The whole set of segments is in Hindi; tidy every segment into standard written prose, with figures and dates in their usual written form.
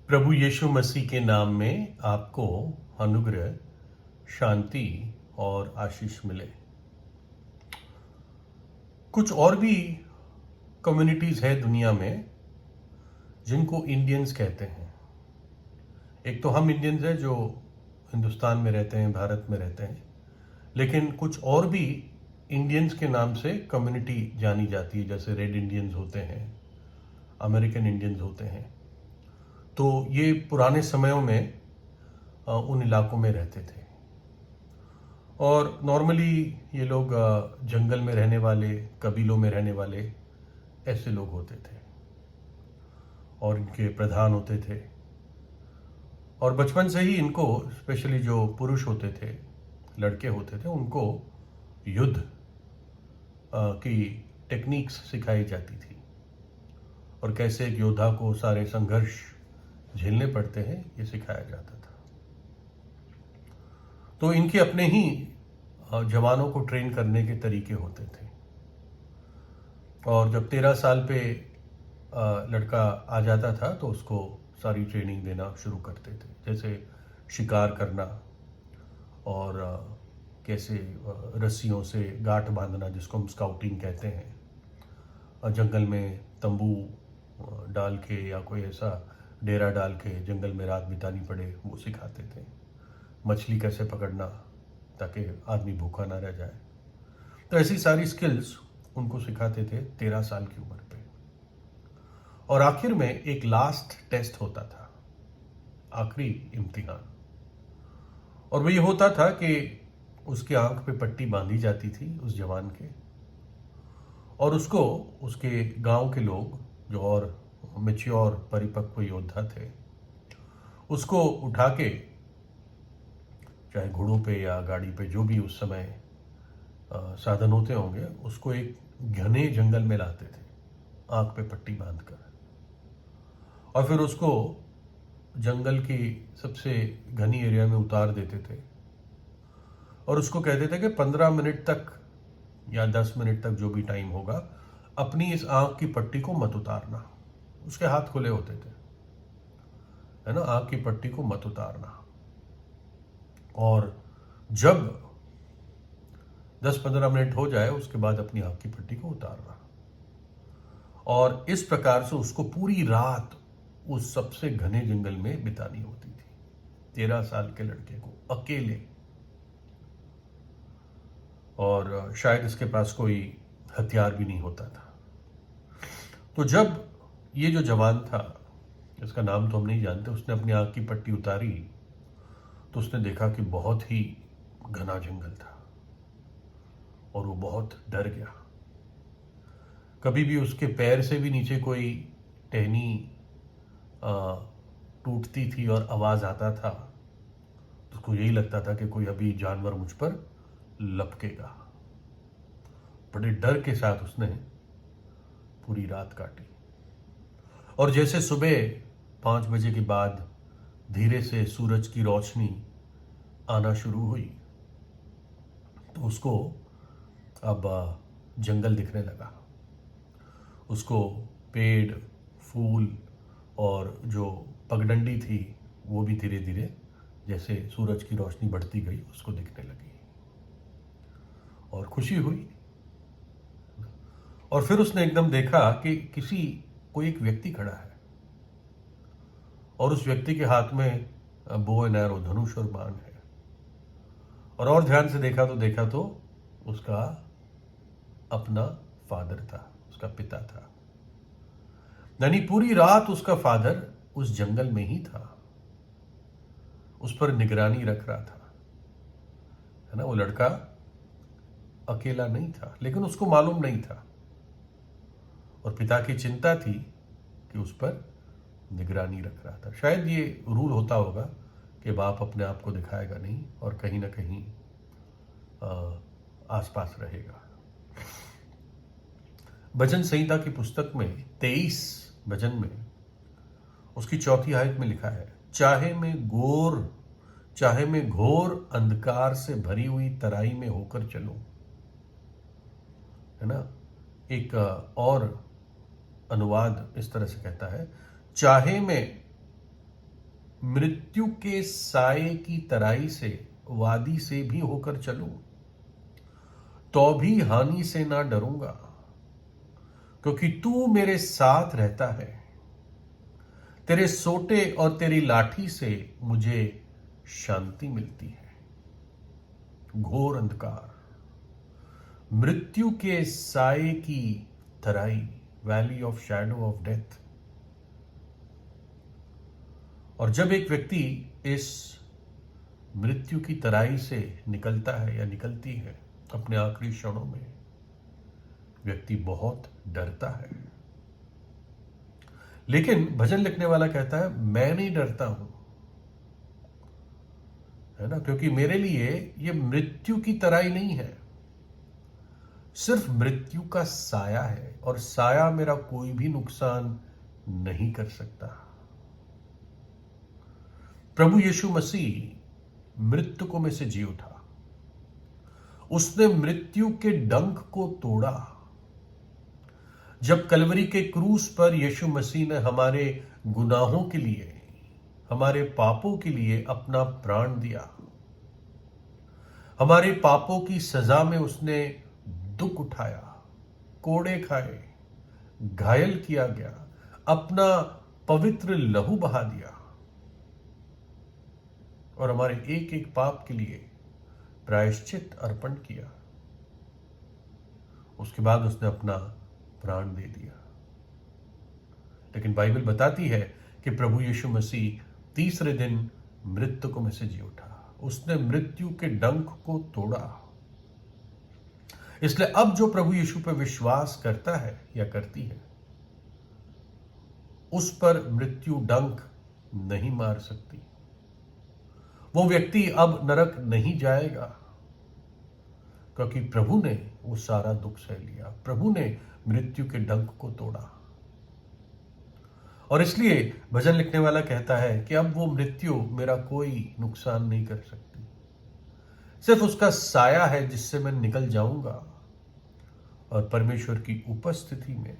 प्रभु यीशु मसीह के नाम में आपको अनुग्रह, शांति और आशीष मिले। कुछ और भी कम्युनिटीज़ है दुनिया में जिनको इंडियंस कहते हैं। एक तो हम इंडियंस हैं जो हिंदुस्तान में रहते हैं, भारत में रहते हैं, लेकिन कुछ और भी इंडियंस के नाम से कम्युनिटी जानी जाती है, जैसे रेड इंडियंस होते हैं, अमेरिकन इंडियंस होते हैं। तो ये पुराने समयों में उन इलाकों में रहते थे और नॉर्मली ये लोग जंगल में रहने वाले, कबीलों में रहने वाले ऐसे लोग होते थे और इनके प्रधान होते थे। और बचपन से ही इनको, स्पेशली जो पुरुष होते थे, लड़के होते थे, उनको युद्ध की टेक्निक्स सिखाई जाती थी और कैसे एक योद्धा को सारे संघर्ष झेलने पड़ते हैं ये सिखाया जाता था। तो इनके अपने ही जवानों को ट्रेन करने के तरीके होते थे और जब 13 साल पे लड़का आ जाता था तो उसको सारी ट्रेनिंग देना शुरू करते थे, जैसे शिकार करना और कैसे रस्सियों से गांठ बांधना, जिसको हम स्काउटिंग कहते हैं, और जंगल में तंबू डाल के या कोई ऐसा डेरा डाल के जंगल में रात बितानी पड़े वो सिखाते थे। मछली कैसे पकड़ना ताकि आदमी भूखा ना रह जाए। तो ऐसी सारी स्किल्स उनको सिखाते थे 13 साल की उम्र पे। और आखिर में एक लास्ट टेस्ट होता था, आखिरी इम्तिहान, और वो ये होता था कि उसकी आंख पे पट्टी बांधी जाती थी उस जवान के, और उसको उसके गांव के लोग जो और मैच्योर परिपक्व योद्धा थे उसको उठा के, चाहे घोड़ों पे या गाड़ी पे, जो भी उस समय साधन होते होंगे, उसको एक घने जंगल में लाते थे आंख पे पट्टी बांधकर, और फिर उसको जंगल की सबसे घनी एरिया में उतार देते थे और उसको कहते थे कि 15 मिनट तक या 10 मिनट तक, जो भी टाइम होगा, अपनी इस आंख की पट्टी को मत उतारना। उसके हाथ खुले होते थे, है ना, आंख की पट्टी को मत उतारना। और जब 10-15 मिनट हो जाए उसके बाद अपनी आंख की पट्टी को उतारना। और इस प्रकार से उसको पूरी रात उस सबसे घने जंगल में बितानी होती थी, 13 साल के लड़के को अकेले। और शायद इसके पास कोई हथियार भी नहीं होता था। तो जब ये जो जवान था, इसका नाम तो हम नहीं जानते, उसने अपनी आंख की पट्टी उतारी तो उसने देखा कि बहुत ही घना जंगल था और वो बहुत डर गया। कभी भी उसके पैर से भी नीचे कोई टहनी टूटती थी और आवाज आता था तो उसको यही लगता था कि कोई अभी जानवर मुझ पर लपकेगा। बड़े डर के साथ उसने पूरी रात काटी और जैसे सुबह 5 बजे के बाद धीरे से सूरज की रोशनी आना शुरू हुई तो उसको अब जंगल दिखने लगा। उसको पेड़, फूल और जो पगडंडी थी वो भी धीरे धीरे, जैसे सूरज की रोशनी बढ़ती गई, उसको दिखने लगी और खुशी हुई। और फिर उसने एकदम देखा कि कोई एक व्यक्ति खड़ा है और उस व्यक्ति के हाथ में बो एंड एरो, धनुष और बाण है। और ध्यान से देखा तो उसका अपना फादर था, उसका पिता था। यानी पूरी रात उसका फादर उस जंगल में ही था, उस पर निगरानी रख रहा था, है ना। वो लड़का अकेला नहीं था, लेकिन उसको मालूम नहीं था और पिता की चिंता थी कि उस पर निगरानी रख रहा था। शायद ये रूल होता होगा कि बाप अपने आप को दिखाएगा नहीं और कहीं ना कहीं आसपास रहेगा। भजन संहिता की पुस्तक में 23 भजन में उसकी 4वीं आयत में लिखा है, चाहे मैं घोर अंधकार से भरी हुई तराई में होकर चलूं, है ना। एक और अनुवाद इस तरह से कहता है, चाहे मैं मृत्यु के साये की तराई से वादी से भी होकर चलूं तो भी हानि से ना डरूंगा, क्योंकि तू मेरे साथ रहता है। तेरे सोटे और तेरी लाठी से मुझे शांति मिलती है। घोर अंधकार, मृत्यु के साये की तराई, valley of shadow of death. और जब एक व्यक्ति इस मृत्यु की तराई से निकलता है या निकलती है अपने आखिरी क्षणों में, व्यक्ति बहुत डरता है। लेकिन भजन लिखने वाला कहता है मैं नहीं डरता हूं, है ना, क्योंकि मेरे लिए ये मृत्यु की तराई नहीं है, सिर्फ मृत्यु का साया है, और साया मेरा कोई भी नुकसान नहीं कर सकता। प्रभु यीशु मसीह मृतकों में से जी उठा। उसने मृत्यु के डंक को तोड़ा। जब कलवरी के क्रूस पर यीशु मसीह ने हमारे गुनाहों के लिए, हमारे पापों के लिए अपना प्राण दिया, हमारे पापों की सजा में उसने दुख उठाया, कोड़े खाए, घायल किया गया, अपना पवित्र लहू बहा दिया और हमारे एक एक पाप के लिए प्रायश्चित अर्पण किया। उसके बाद उसने अपना प्राण दे दिया। लेकिन बाइबल बताती है कि प्रभु यीशु मसीह तीसरे दिन मृतकों में से जी उठा। उसने मृत्यु के डंक को तोड़ा। इसलिए अब जो प्रभु यीशु पर विश्वास करता है या करती है, उस पर मृत्यु डंक नहीं मार सकती। वो व्यक्ति अब नरक नहीं जाएगा, क्योंकि प्रभु ने वो सारा दुख सह लिया। प्रभु ने मृत्यु के डंक को तोड़ा। और इसलिए भजन लिखने वाला कहता है कि अब वो मृत्यु मेरा कोई नुकसान नहीं कर सकती। सिर्फ उसका साया है जिससे मैं निकल जाऊंगा और परमेश्वर की उपस्थिति में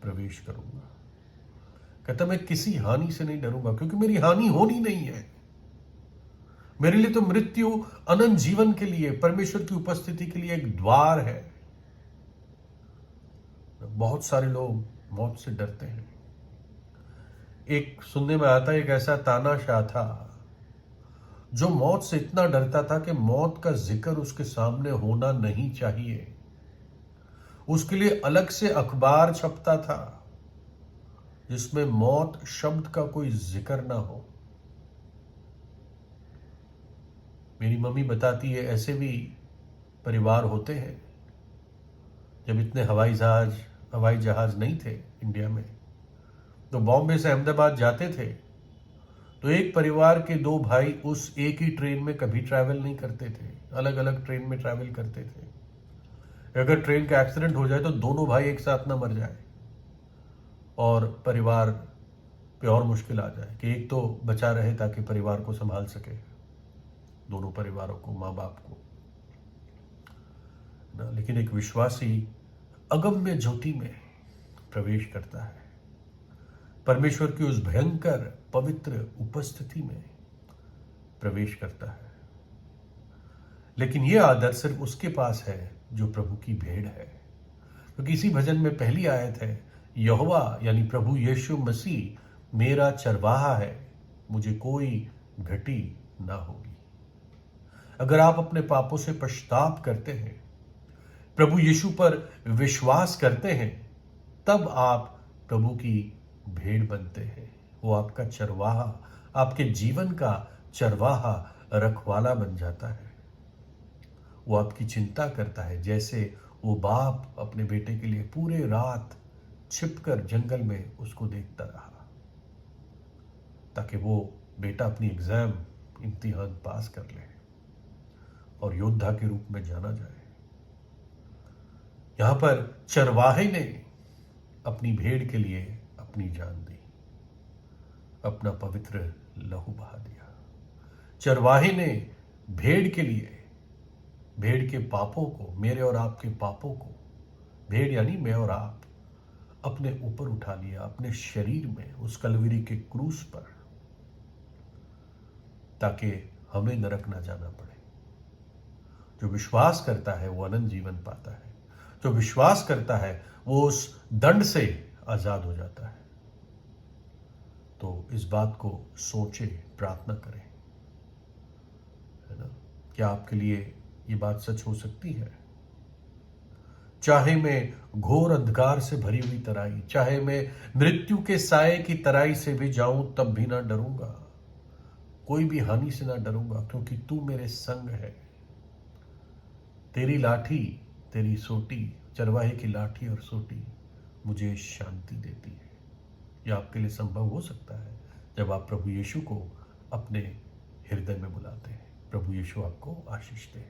प्रवेश करूंगा। कहता मैं किसी हानि से नहीं डरूंगा, क्योंकि मेरी हानि होनी नहीं है। मेरे लिए तो मृत्यु अनंत जीवन के लिए, परमेश्वर की उपस्थिति के लिए एक द्वार है। बहुत सारे लोग मौत से डरते हैं। एक सुनने में आता है, एक ऐसा तानाशाह था जो मौत से इतना डरता था कि मौत का जिक्र उसके सामने होना नहीं चाहिए। उसके लिए अलग से अखबार छपता था जिसमें मौत शब्द का कोई जिक्र ना हो। मेरी मम्मी बताती है ऐसे भी परिवार होते हैं। जब इतने हवाई जहाज नहीं थे इंडिया में, तो बॉम्बे से अहमदाबाद जाते थे तो एक परिवार के दो भाई उस एक ही ट्रेन में कभी ट्रैवल नहीं करते थे, अलग अलग ट्रेन में ट्रैवल करते थे। अगर ट्रेन का एक्सीडेंट हो जाए तो दोनों भाई एक साथ ना मर जाए और परिवार पे और मुश्किल आ जाए कि एक तो बचा रहे ताकि परिवार को संभाल सके, दोनों परिवारों को, माँ बाप को ना। लेकिन एक विश्वासी अगम्य ज्योति में प्रवेश करता है, परमेश्वर की उस भयंकर पवित्र उपस्थिति में प्रवेश करता है। लेकिन यह आदर सिर्फ उसके पास है जो प्रभु की भेड़ है। क्योंकि इसी भजन में पहली आयत है, यहोवा यानी प्रभु यीशु मसीह मेरा चरवाहा है, मुझे कोई घटी ना होगी। अगर आप अपने पापों से पश्चाताप करते हैं, प्रभु यीशु पर विश्वास करते हैं, तब आप प्रभु की भेड़ बनते हैं। वो आपका चरवाहा, आपके जीवन का चरवाहा, रखवाला बन जाता है। वो आपकी चिंता करता है, जैसे वो बाप अपने बेटे के लिए पूरे रात छिपकर जंगल में उसको देखता रहा ताकि वो बेटा अपनी एग्जाम, इम्तिहान पास कर ले और योद्धा के रूप में जाना जाए। यहां पर चरवाहे ने अपनी भेड़ के लिए अपनी जान दी, अपना पवित्र लहू बहा दिया। चरवाहे ने भेड़ के लिए, भेड़ के पापों को, मेरे और आपके पापों को, भेड़ यानी मैं और आप, अपने ऊपर उठा लिया, अपने शरीर में उस कलवरी के क्रूस पर। ताकि हमें नरक ना जाना पड़े। जो विश्वास करता है वो अनंत जीवन पाता है, जो विश्वास करता है वो उस दंड से आजाद हो जाता है। तो इस बात को सोचे, प्रार्थना करें, है ना। क्या आपके लिए ये बात सच हो सकती है? चाहे मैं घोर अंधकार से भरी हुई तराई, चाहे मैं मृत्यु के साए की तराई से भी जाऊं, तब भी ना डरूंगा, कोई भी हानि से ना डरूंगा, क्योंकि तू मेरे संग है। तेरी लाठी, तेरी सोटी, चरवाहे की लाठी और सोटी मुझे शांति देती है। यह आपके लिए संभव हो सकता है जब आप प्रभु यीशु को अपने हृदय में बुलाते हैं। प्रभु यीशु आपको आशीष दे।